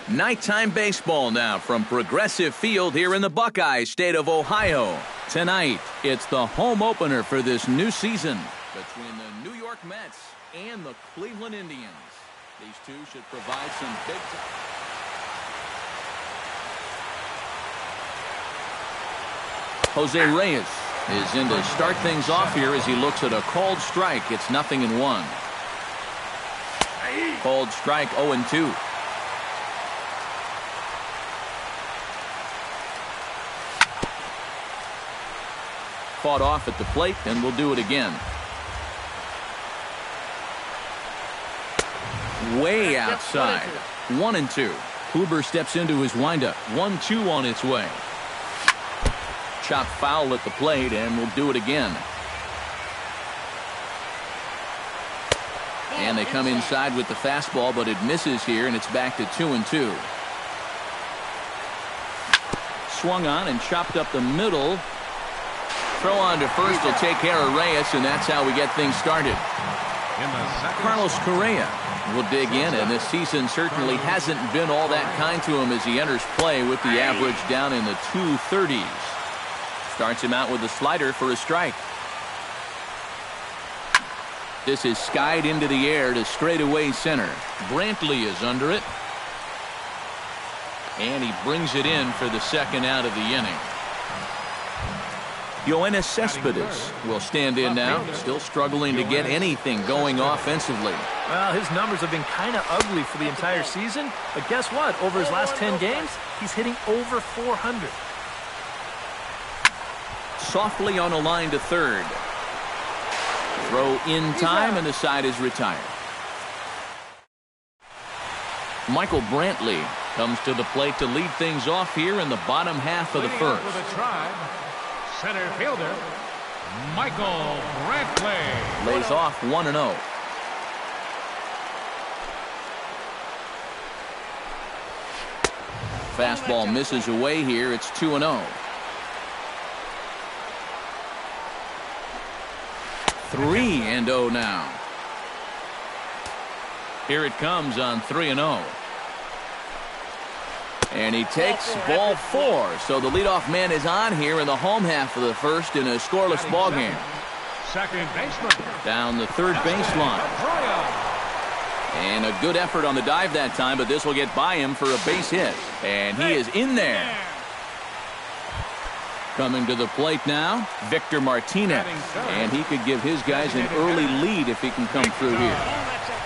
Nighttime baseball now from Progressive Field here in the Buckeye state of Ohio. Tonight, it's the home opener for this new season between the New York Mets and the Cleveland Indians. These two should provide some big Jose Reyes is in to start things off here as he looks at a called strike. It's 0-1. Called strike 0-2. Fought off at the plate, and we'll do it again. Way outside. 1-2. Huber steps into his windup. 1-2 on its way. Chop foul at the plate, and we'll do it again. And they come inside with the fastball, but it misses here, and it's back to 2-2. Swung on and chopped up the middle. Throw on to first will take care of Reyes, and that's how we get things started. Carlos Correa will dig in, and this season certainly hasn't been all that kind to him as he enters play with the average down in the 230s. Starts him out with a slider for a strike. This is skied into the air to straightaway center. Brantley is under it. And he brings it in for the second out of the inning. Yoenis Cespedes will stand in now, still struggling to get anything going offensively. Well, his numbers have been kind of ugly for the entire season, but guess what? Over his last 10 games, he's hitting over 400. Softly on a line to third. Throw in time, and the side is retired. Michael Brantley comes to the plate to lead things off here in the bottom half of the first. Center fielder, Michael Brantley. Lays off 1-0. Fastball misses away here. It's 2-0. 3-0 now. Here it comes on 3-0. And he takes ball 4. So the leadoff man is on here in the home half of the first in a scoreless ball game. Second baseman. Down the third baseline. And a good effort on the dive that time, but this will get by him for a base hit. And he is in there. Coming to the plate now, Victor Martinez. And he could give his guys an early lead if he can come through here.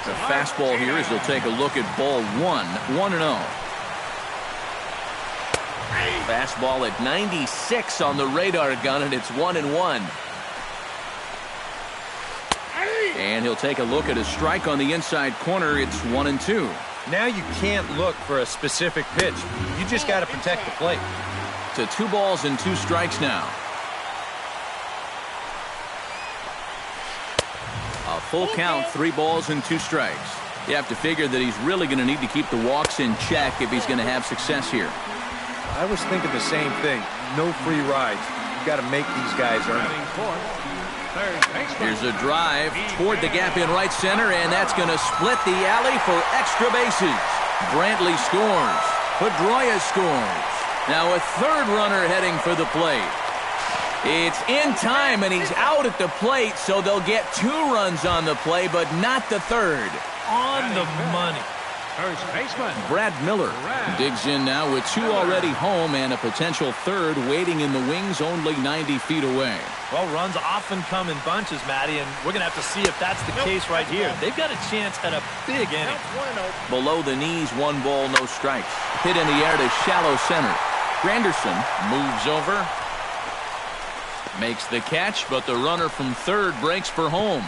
The fastball here as he'll take a look at ball 1. 1-0. Fastball at 96 on the radar gun, and it's 1-1. And he'll take a look at a strike on the inside corner. It's 1-2. Now you can't look for a specific pitch. You just got to protect the plate. To 2 balls and 2 strikes now. A full count, 3 balls and 2 strikes. You have to figure that he's really going to need to keep the walks in check if he's going to have success here. I was thinking the same thing. No free rides. You got to make these guys earn it. Here's a drive toward the gap in right center, and that's going to split the alley for extra bases. Brantley scores. Pedroia scores. Now a third runner heading for the plate. It's in time, and he's out at the plate, so they'll get 2 runs on the play, but not the third. On the money. First baseman Brad Miller digs in now with 2 already home and a potential third waiting in the wings only 90 feet away. Well, runs often come in bunches, Matty, and we're going to have to see if that's the case right here. They've got a chance at a big inning. Below the knees, 1 ball, no strikes. Hit in the air to shallow center. Granderson moves over. Makes the catch, but the runner from third breaks for home.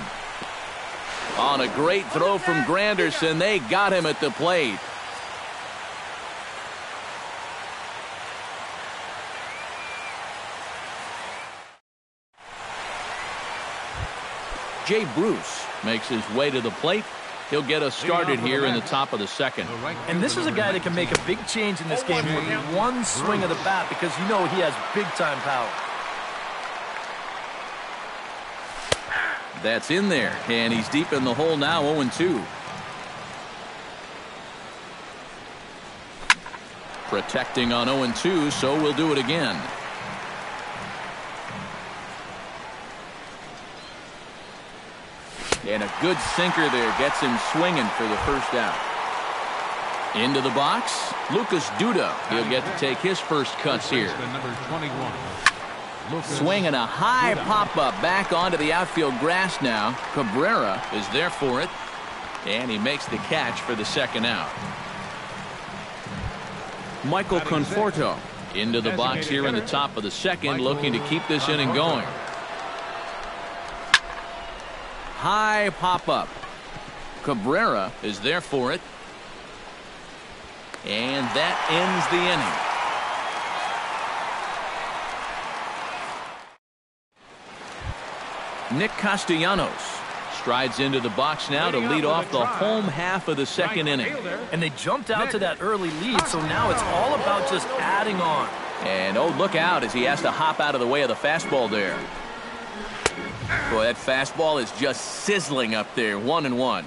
On a great throw from Granderson, they got him at the plate. Jay Bruce makes his way to the plate. He'll get us started here in the top of the second. And this is a guy that can make a big change in this game with 1 swing of the bat because you know he has big-time power. That's in there, and he's deep in the hole now, 0-2. Protecting on 0-2, so we'll do it again. And a good sinker there gets him swinging for the first out. Into the box, Lucas Duda. He'll get to take his first cuts here. Swinging a high pop-up back onto the outfield grass now. Cabrera is there for it. And he makes the catch for the second out. Michael Conforto into the box here in the top of the second, looking to keep this inning going. High pop-up. Cabrera is there for it. And that ends the inning. Nick Castellanos strides into the box now to lead off the home half of the second inning. And they jumped out to that early lead, so now it's all about just adding on. And oh, look out as he has to hop out of the way of the fastball there. Boy, that fastball is just sizzling up there. 1-1.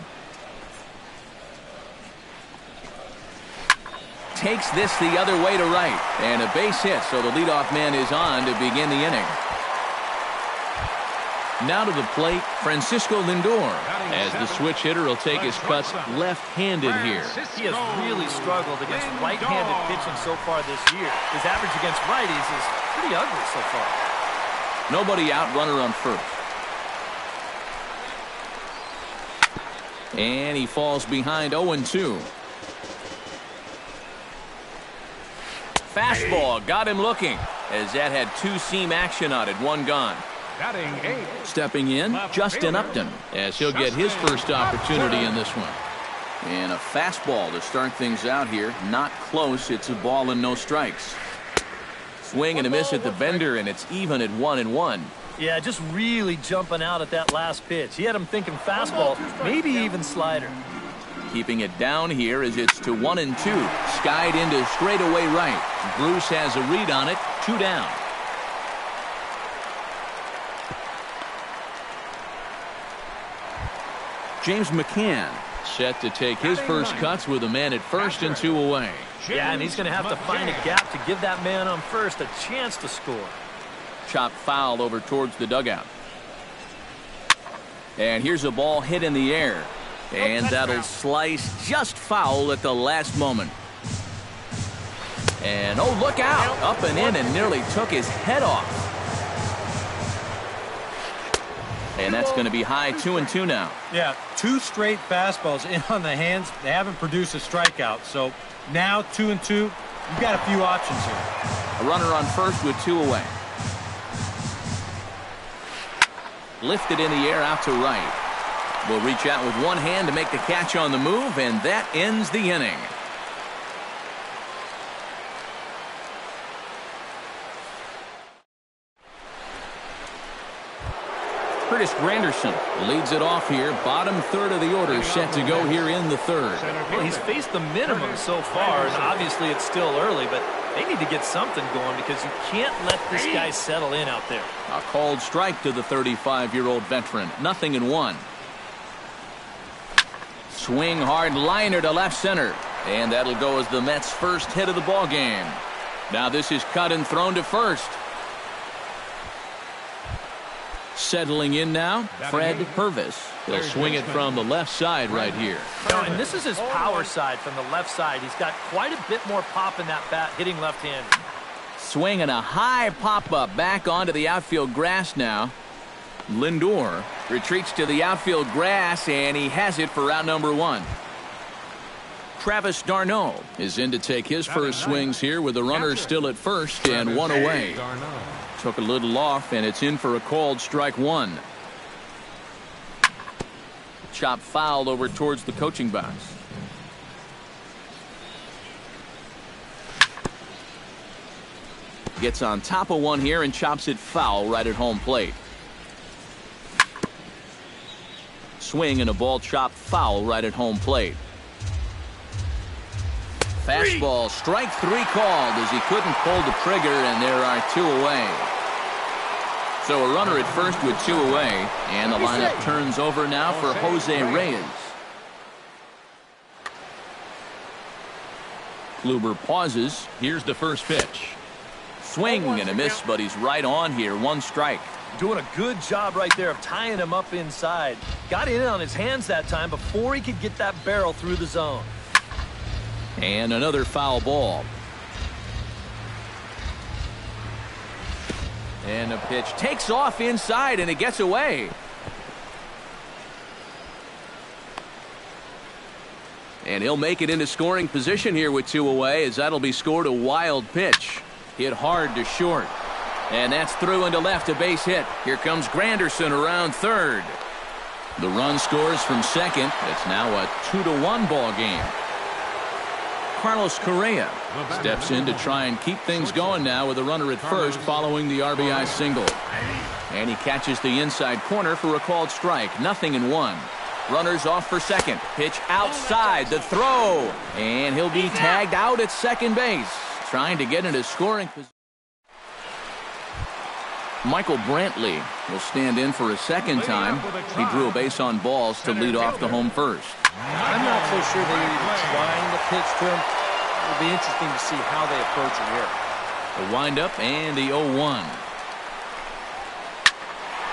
Takes this the other way to right. And a base hit, so the leadoff man is on to begin the inning. Now to the plate, Francisco Lindor, as the switch hitter will take his cuts left-handed here. He has really struggled against right-handed pitching so far this year. His average against righties is pretty ugly so far. Nobody out, runner on first. And he falls behind 0-2. Fastball got him looking, as that had two-seam action on it, one gone. Stepping in, Justin Upton, as he'll get his first opportunity in this one. And a fastball to start things out here. Not close. It's a ball and no strikes. Swing and a miss at the bender, and it's even at 1-1. Yeah, just really jumping out at that last pitch. He had him thinking fastball, maybe even slider. Keeping it down here as it's to 1-2. Skied into straightaway right. Bruce has a read on it. 2 down. James McCann set to take his first cuts with a man at first and 2 away. Yeah, and he's going to have to find a gap to give that man on first a chance to score. Chopped foul over towards the dugout. And here's a ball hit in the air. And that'll slice just foul at the last moment. And oh, look out. Up and in and nearly took his head off. And that's going to be high. 2-2 now. Yeah, 2 straight fastballs in on the hands. They haven't produced a strikeout. So now 2-2. You've got a few options here. A runner on first with 2 away. Lifted in the air out to right. Will reach out with one hand to make the catch on the move, and that ends the inning. Curtis Granderson leads it off here. Bottom third of the order set to go here in the third. Well, he's faced the minimum so far, and obviously it's still early, but they need to get something going because you can't let this guy settle in out there. A called strike to the 35-year-old veteran. 0-1. Swing hard liner to left center. And that'll go as the Mets' first hit of the ball game. Now this is cut and thrown to first. Settling in now, Fred Purvis. He'll swing it from the left side right here. And this is his power side from the left side. He's got quite a bit more pop in that bat, hitting left-handed. Swinging a high pop-up back onto the outfield grass now. Lindor retreats to the outfield grass, and he has it for out number 1. Travis d'Arnaud is in to take his first swings here with the runner still at first and 1 away. Took a little off, and it's in for a called strike 1. Chop fouled over towards the coaching box. Gets on top of one here and chops it foul right at home plate. Swing and a ball chopped foul right at home plate. Fastball, strike 3 called as he couldn't pull the trigger, and there are 2 away. So a runner at first with 2 away, and the lineup turns over now for Jose Reyes. Kluber pauses. Here's the first pitch. Swing and a miss, but he's right on here. One strike. Doing a good job right there of tying him up inside. Got in on his hands that time before he could get that barrel through the zone. And another foul ball. And a pitch takes off inside, and it gets away. And he'll make it into scoring position here with 2 away, as that'll be scored. A wild pitch. Hit hard to short. And that's through into left, a base hit. Here comes Granderson around third. The run scores from second. It's now a 2-1 ball game. Carlos Correa steps in to try and keep things going now with a runner at first following the RBI single. And he catches the inside corner for a called strike. 0-1. Runners off for second. Pitch outside. The throw. And he'll be tagged out at second base. Trying to get into scoring position. Michael Brantley will stand in for a second time. He drew a base on balls to lead off the home first. I'm not so sure they're even trying to pitch to him. It'll be interesting to see how they approach him here. The windup and the 0-1.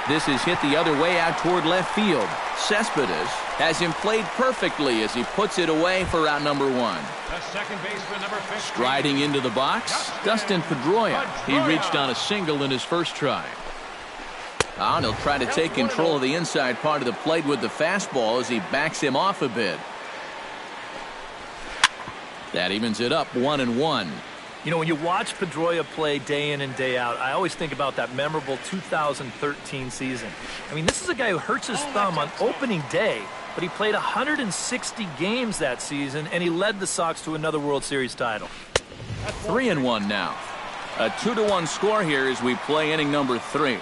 This is hit the other way out toward left field. Cespedes has him played perfectly as he puts it away for out number 1. The second baseman, number 15. Striding into the box, Dustin Pedroia. He reached on a single in his first try. And he'll try to take control of the inside part of the plate with the fastball as he backs him off a bit. That evens it up 1-1. You know, when you watch Pedroia play day in and day out, I always think about that memorable 2013 season. I mean, this is a guy who hurts his thumb on opening day, but he played 160 games that season, and he led the Sox to another World Series title. 3-1 now. A 2-1 score here as we play inning number 3.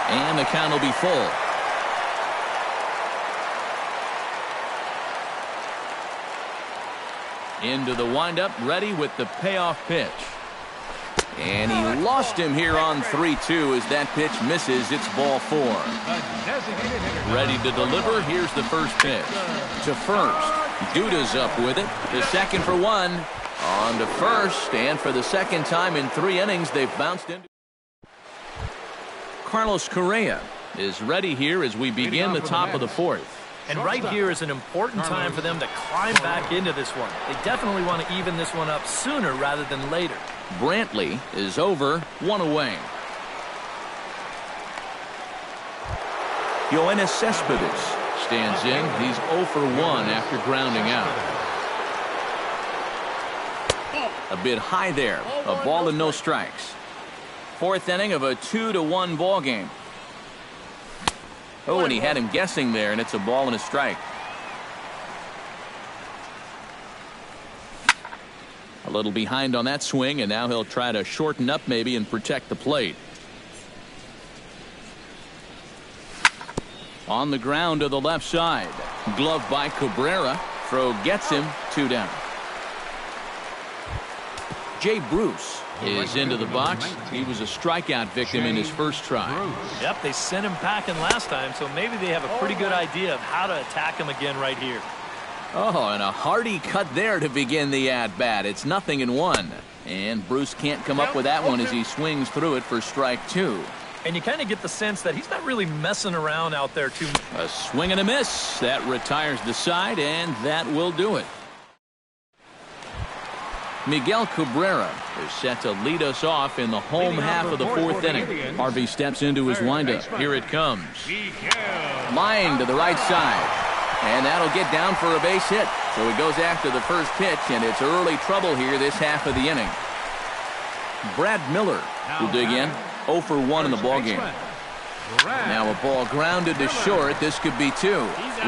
And the count will be full. Into the windup, ready with the payoff pitch. And he lost him here on 3-2 as that pitch misses. It's ball 4. Ready to deliver. Here's the first pitch. To first. Duda's up with it. The second for 1. On to first. And for the second time in 3 innings, they've bounced into. Carlos Correa is ready here as we begin the top of the 4th. And right here is an important time for them to climb back into this one. They definitely want to even this one up sooner rather than later. Brantley is over, 1 away. Yoenis Cespedes stands in. He's 0 for 1 after grounding out. A bit high there. A ball and no strikes. 4th inning of a 2-1 ball game. Oh, and he had him guessing there, and it's a ball and a strike. A little behind on that swing, and now he'll try to shorten up maybe and protect the plate. On the ground to the left side. Glove by Cabrera. Throw gets him. 2 down. Jay Bruce is into the box. He was a strikeout victim in his first try. Yep, they sent him packing last time, so maybe they have a pretty good idea of how to attack him again right here. Oh, and a hearty cut there to begin the at-bat. It's 0-1. And Bruce can't come up with that one as he swings through it for strike 2. And you kind of get the sense that he's not really messing around out there too much. A swing and a miss. That retires the side, and that will do it. Miguel Cabrera is set to lead us off in the home half of the 4th inning. Harvey steps into his windup. Here it comes. Line to the right side. And that'll get down for a base hit. So he goes after the first pitch, and it's early trouble here this half of the inning. Brad Miller will dig in. 0 for 1 in the ballgame. Now a ball grounded to short. This could be 2.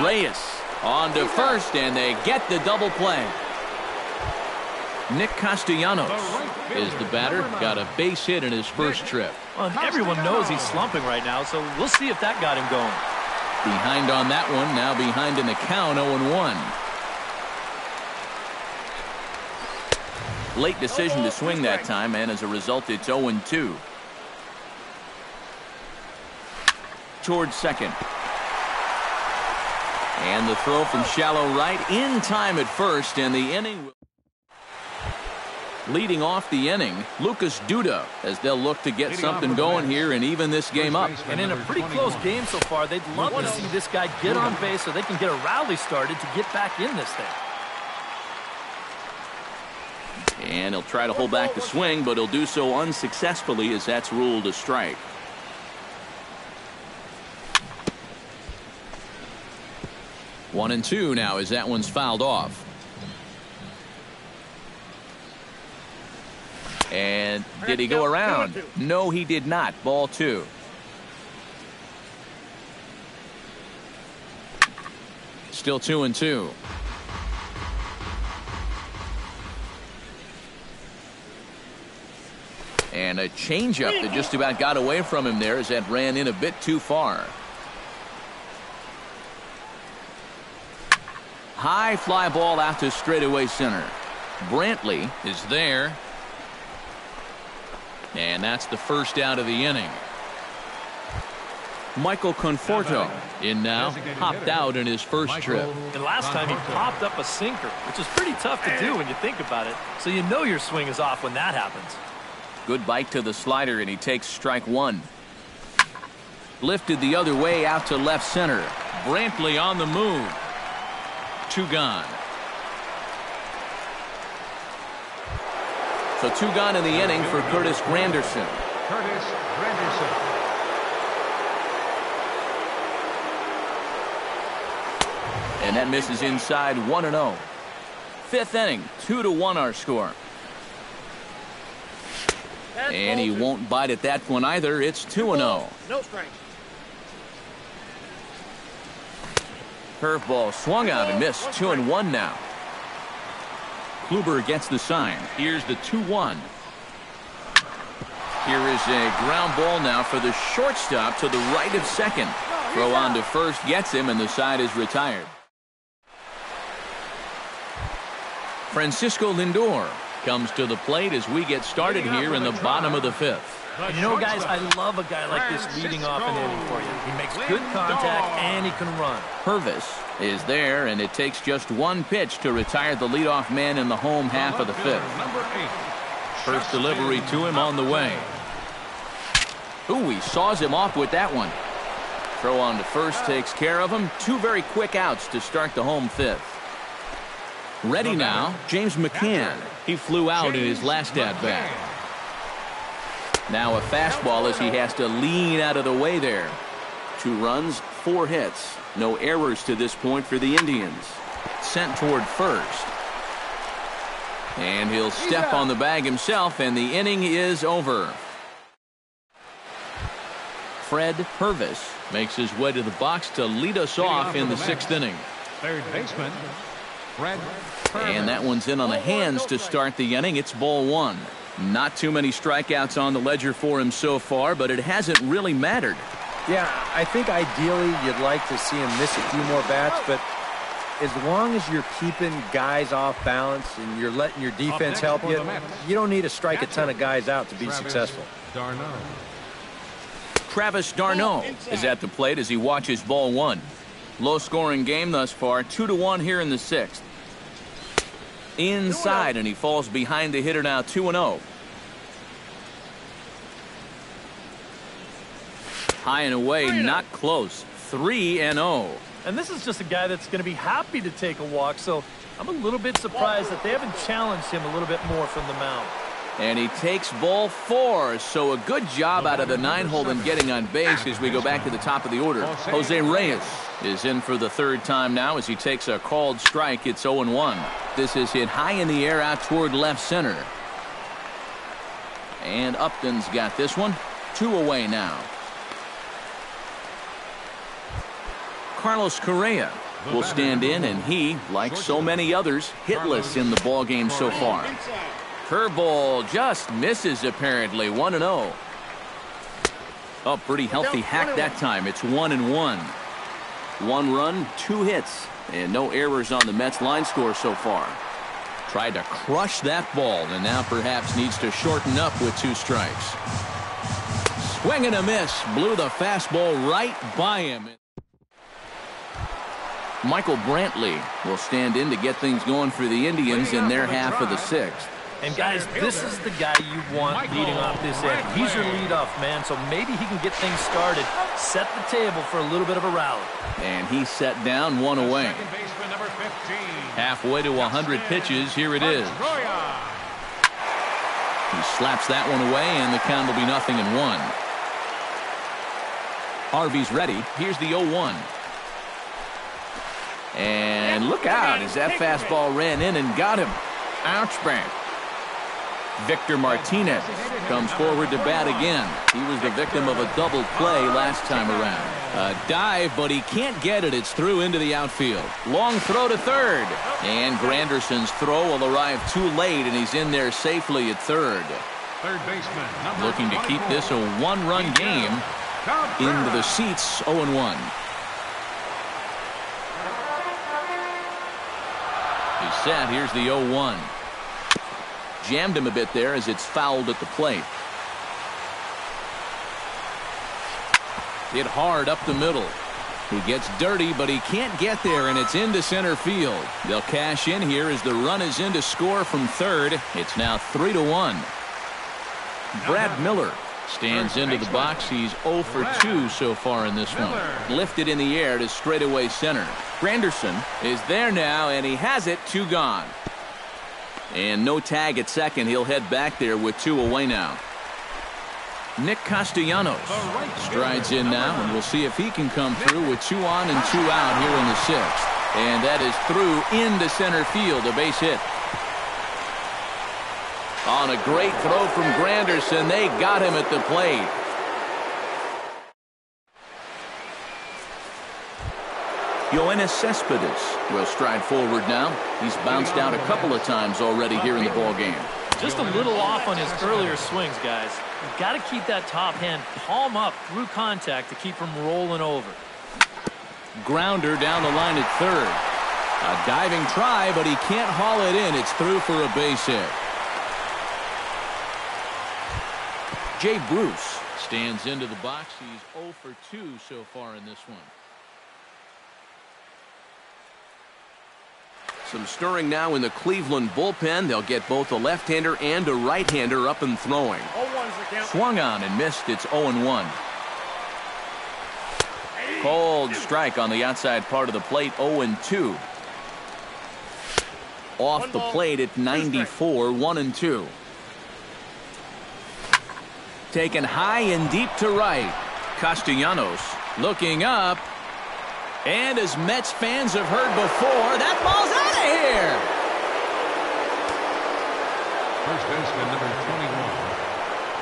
Reyes on to first, and they get the double play. Nick Castellanos is the batter. Got a base hit in his first trip. Well, everyone knows he's slumping right now, so we'll see if that got him going. Behind on that one. Now behind in the count, 0-1. Late decision to swing that time, and as a result, it's 0-2. Towards second. And the throw from shallow right in time at first, and the inning leading off the inning, Lucas Duda, as they'll look to get something going here and even this game up. And in a pretty close game so far, they'd love to see this guy get on base so they can get a rally started to get back in this thing. And he'll try to hold back the swing, but he'll do so unsuccessfully as that's ruled a strike. One and two now as that one's fouled off. And did he go around? No, he did not. Ball two. Still 2-2. And a changeup that just about got away from him there as that ran in a bit too far. High fly ball out to straightaway center. Brantley is there. And that's the first out of the inning. Michael Conforto in now, popped out in his first trip. And last time he popped up a sinker, which is pretty tough to do when you think about it. So you know your swing is off when that happens. Good bite to the slider, and he takes strike one. Lifted the other way out to left center. Brantley on the move. Two gone. So two gone in the inning for Curtis Granderson. Curtis Granderson. And that misses inside 1-0. Fifth inning, 2-1 our score. And he won't bite at that one either. It's 2-0. No strike. Curveball swung out and missed. 2-1 now. Kluber gets the sign. Here's the 2-1. Here is a ground ball now for the shortstop to the right of second. Throw on to first gets him, and the side is retired. Francisco Lindor comes to the plate as we get started here in the bottom of the fifth. You know, guys, I love a guy like this leading off an inning for you. He makes good contact and he can run. Purvis is there, and it takes just one pitch to retire the leadoff man in the home half of the fifth. First delivery to him on the way. Ooh, he saws him off with that one. Throw on to first takes care of him. Two very quick outs to start the home fifth. Ready now, James McCann. He flew out in his last at-bat. Now a fastball as he has to lean out of the way there. 2 runs, 4 hits. No errors to this point for the Indians. Sent toward first. And he'll step on the bag himself, and the inning is over. Fred Purvis makes his way to the box to lead us off in the 6th inning. Third baseman, Fred Purvis. And that one's in on the hands to start the inning. It's ball 1. Not too many strikeouts on the ledger for him so far, but it hasn't really mattered. Yeah, I think ideally you'd like to see him miss a few more bats, but as long as you're keeping guys off balance and you're letting your defense help you, you don't need to strike a ton of guys out to be successful. Travis d'Arnaud is at the plate as he watches ball 1. Low-scoring game thus far, 2-1 here in the 6th. Inside, and he falls behind the hitter now, 2-0. High and away, not close, 3-0. And this is just a guy that's going to be happy to take a walk, so I'm a little bit surprised that they haven't challenged him a little bit more from the mound. And he takes ball 4, so a good job out of the 9-hole in getting on base as we go back to the top of the order. Jose Reyes is in for the 3rd time now as he takes a called strike. It's 0-1. This is hit high in the air out toward left center. And Upton's got this one. 2 away now. Carlos Correa will stand in, and he, like so many others, hitless in the ballgame so far. Curveball just misses apparently. 1-0. Oh, pretty healthy hack that time. It's 1-1. 1 run, 2 hits, and no errors on the Mets line score so far. Tried to crush that ball, and now perhaps needs to shorten up with 2 strikes. Swing and a miss. Blew the fastball right by him. Michael Brantley will stand in to get things going for the Indians in their half of the sixth. And guys, this is the guy you want leading off this end. He's your leadoff man, so maybe he can get things started, set the table for a little bit of a rally. And he's set down, one away. Halfway to 100 pitches, here it is. He slaps that one away, and the count will be 0-1. Harvey's ready. Here's the 0-1. And look out as that fastball ran in and got him. Ouch bang. Victor Martinez comes forward to bat again. He was the victim of a double play last time around. A dive, but he can't get it. It's through into the outfield. Long throw to third. And Granderson's throw will arrive too late, and he's in there safely at third. Third baseman, looking to keep this a one-run game. Into the seats, 0-1. He's set. Here's the 0-1. Jammed him a bit there as it's fouled at the plate. Hit hard up the middle. He gets dirty, but he can't get there, and it's into center field. They'll cash in here as the run is in to score from third. It's now 3-1. Brad Miller stands into the box. He's 0 for 2 so far in this one. Lifted in the air to straightaway center. Granderson is there now, and he has it. 2 gone. And no tag at second. He'll head back there with 2 away now. Nick Castellanos strides in now, and we'll see if he can come through with 2 on and 2 out here in the sixth. And that is through into center field, a base hit. On a great throw from Granderson, they got him at the plate. Yoenis Cespedes will stride forward now. He's bounced out a couple of times already here in the ballgame. Just a little off on his earlier swings, guys. You've got to keep that top hand palm up through contact to keep him rolling over. Grounder down the line at third. A diving try, but he can't haul it in. It's through for a base hit. Jay Bruce stands into the box. He's 0 for 2 so far in this one. Some stirring now in the Cleveland bullpen. They'll get both a left-hander and a right-hander up and throwing. Swung on and missed. It's 0-1. Cold strike on the outside part of the plate. 0-2. Off the plate at 94. 1-2. Taken high and deep to right. Castellanos looking up. And as Mets fans have heard before, that ball's out of here. First baseman, number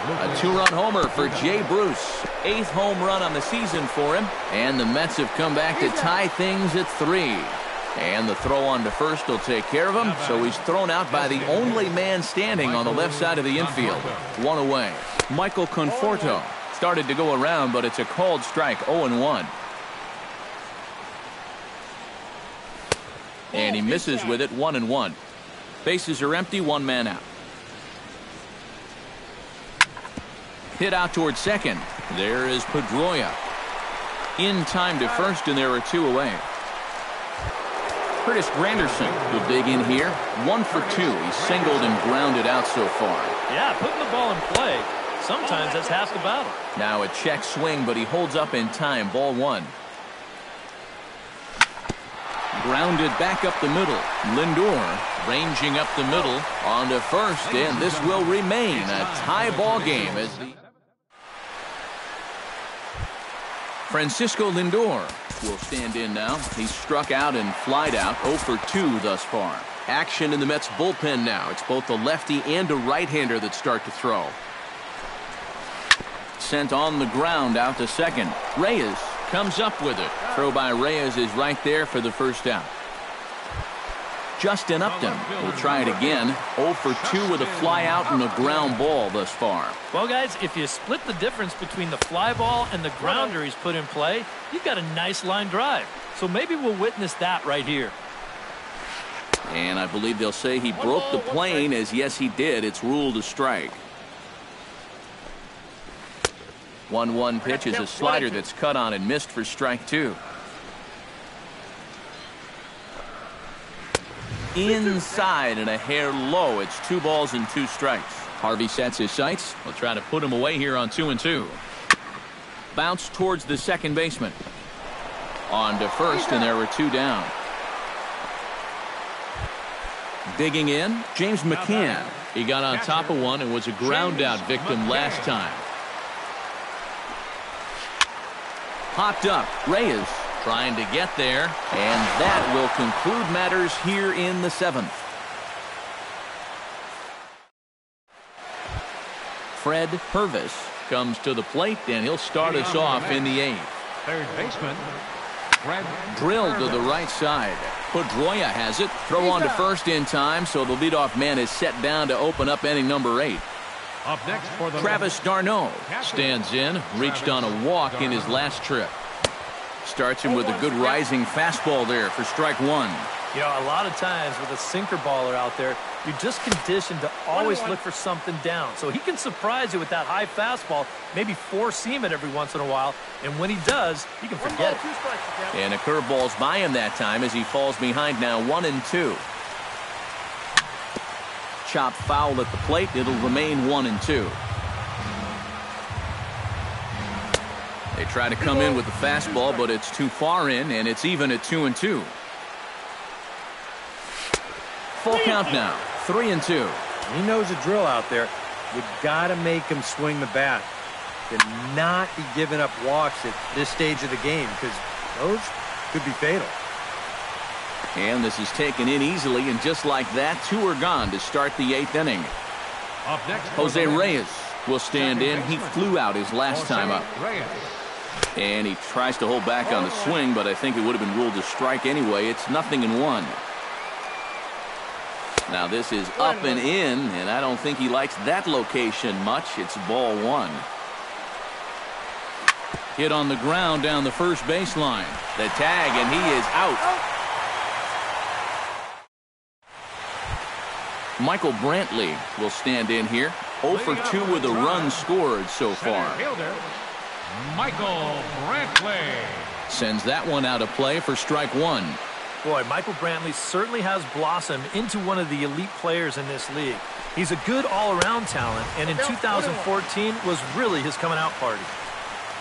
21. A 2-run homer for Jay Bruce. 8th home run on the season for him. And the Mets have come back to tie things at 3. And the throw on to first will take care of him. So he's thrown out by the only man standing on the left side of the infield. 1 away. Michael Conforto started to go around, but it's a called strike. 0-1. And he misses with it. 1-1. Bases are empty. 1 man out. Hit out towards second. There is Pedroia. In time to first, and there are 2 away. Curtis Granderson will dig in here. 1 for 2. He's singled and grounded out so far. Yeah, putting the ball in play. Sometimes that's half the battle. Now a check swing, but he holds up in time. Ball 1. Grounded back up the middle. Lindor ranging up the middle onto first, and this will remain a tie ball game as the Francisco Lindor will stand in now. He's struck out and flied out. 0 for 2 thus far. Action in the Mets bullpen now. It's both a lefty and a right-hander that start to throw. Sent on the ground out to second. Reyes comes up with it. Throw by Reyes is right there for the first out. Justin Upton will try it again. 0 for 2 with a fly out and a ground ball thus far. Well, guys, if you split the difference between the fly ball and the grounder he's put in play, you've got a nice line drive. So maybe we'll witness that right here. And I believe they'll say he broke the plane, as yes, he did. It's ruled a strike. 1-1 pitch is a slider that's cut on and missed for strike 2. inside and a hair low. It's 2 balls and 2 strikes. Harvey sets his sights. We'll try to put him away here on 2-2. Bounce towards the second baseman. On to first, and there were 2 down. Digging in, James McCann. He got on top of one and was a ground out victim last time. Popped up, Reyes trying to get there, and that will conclude matters here in the 7th. Fred Purvis comes to the plate, and he'll start us off in the 8th. Third baseman, Fred Drilled to the right side. Pedroia has it. Throw on to first in time, so the leadoff man is set down to open up inning number 8. Up next for the Travis d'Arnaud stands in, reached on a walk in his last trip. Starts him with a good rising fastball there for strike 1. You know, a lot of times with a sinker baller out there, you're just conditioned to always look for something down. So he can surprise you with that high fastball, maybe four-seam it every once in a while, and when he does, you can forget it. And a curveball's by him that time as he falls behind now 1-2. Chop foul at the plate. It'll remain 1-2. They try to come in with the fastball, but it's too far in, and it's even at 2-2. Full count now, 3-2. He knows the drill out there. You got to make him swing the bat. Cannot be giving up walks at this stage of the game, because those could be fatal. And this is taken in easily, and just like that, 2 are gone to start the 8th inning. Up next, Jose Reyes will stand in. He flew out his last time up. And he tries to hold back on the swing, but I think it would have been ruled a strike anyway. It's 0-1. Now this is up and in, and I don't think he likes that location much. It's ball 1. Hit on the ground down the first baseline. The tag, and he is out. Michael Brantley will stand in here. 0 for 2 with a run scored so far. Michael Brantley sends that one out of play for strike 1. Boy, Michael Brantley certainly has blossomed into one of the elite players in this league. He's a good all-around talent, and in 2014 was really his coming-out party.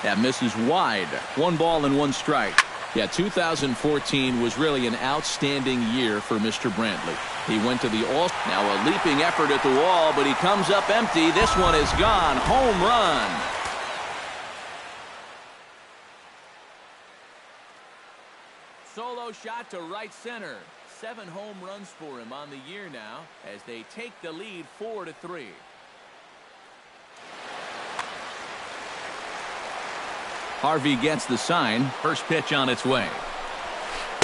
That misses wide. 1 ball and 1 strike. Yeah, 2014 was really an outstanding year for Mr. Brantley. He went to the All. Now a leaping effort at the wall, but he comes up empty. This one is gone. Home run. Solo shot to right center. 7 home runs for him on the year now as they take the lead 4-3. Harvey gets the sign. First pitch on its way.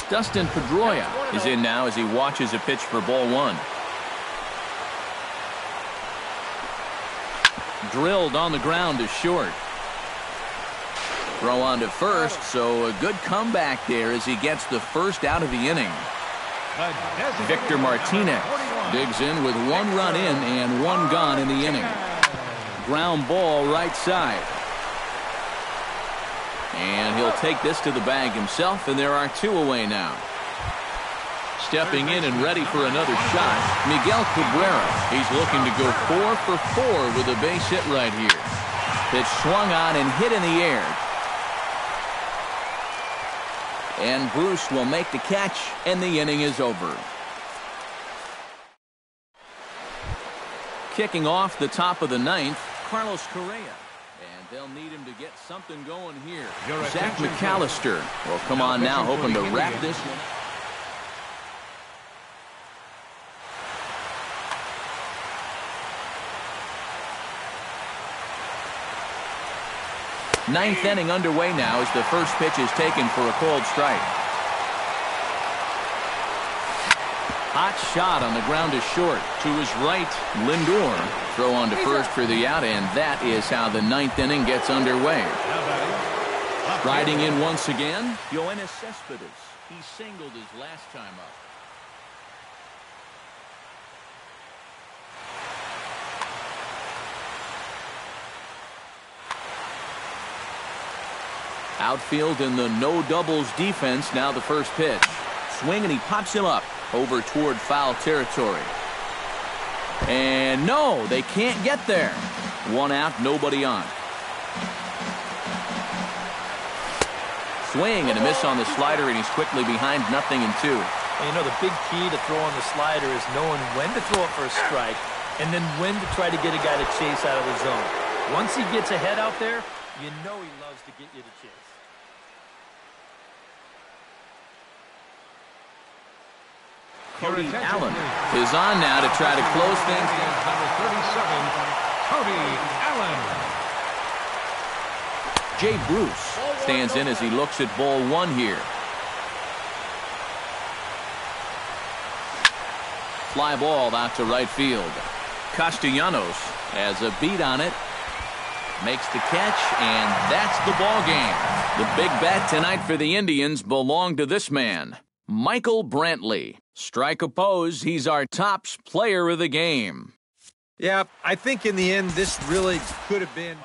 Dustin Pedroia is in now as he watches a pitch for ball 1. Drilled on the ground to short. Throw on to first, so a good comeback there as he gets the first out of the inning. Victor Martinez digs in with 1 run in and 1 gone in the inning. Ground ball right side. And he'll take this to the bag himself, and there are 2 away now. Stepping in and ready for another shot, Miguel Cabrera. He's looking to go 4 for 4 with a base hit right here. Pitch swung on and hit in the air. And Bruce will make the catch, and the inning is over. Kicking off the top of the 9th, Carlos Correa. And they'll need him to get something going here. Zach McAllister will come on now, hoping to wrap this one. Ninth inning underway now as the first pitch is taken for a called strike. Hot shot on the ground is short. To his right, Lindor. Throw on to first for the out, and that is how the 9th inning gets underway. Riding in once again, Yoenis Cespedes. He singled his last time up. Outfield in the no doubles defense. Now the first pitch. Swing, and he pops him up. over toward foul territory. And no, they can't get there. One out, nobody on. Swing and a miss on the slider, and he's quickly behind 0-2. And you know, the big key to throwing the slider is knowing when to throw it for a strike and then when to try to get a guy to chase out of the zone. Once he gets ahead out there, you know he loves to get you to chase. Cody Allen is on now to try to close things. Number 37, Cody Allen. Jay Bruce stands in as he looks at ball one here. Fly ball out to right field. Castellanos has a beat on it. Makes the catch, and that's the ball game. The big bat tonight for the Indians belonged to this man, Michael Brantley. Strike oppose, he's our tops player of the game. Yeah, I think in the end, this really could have been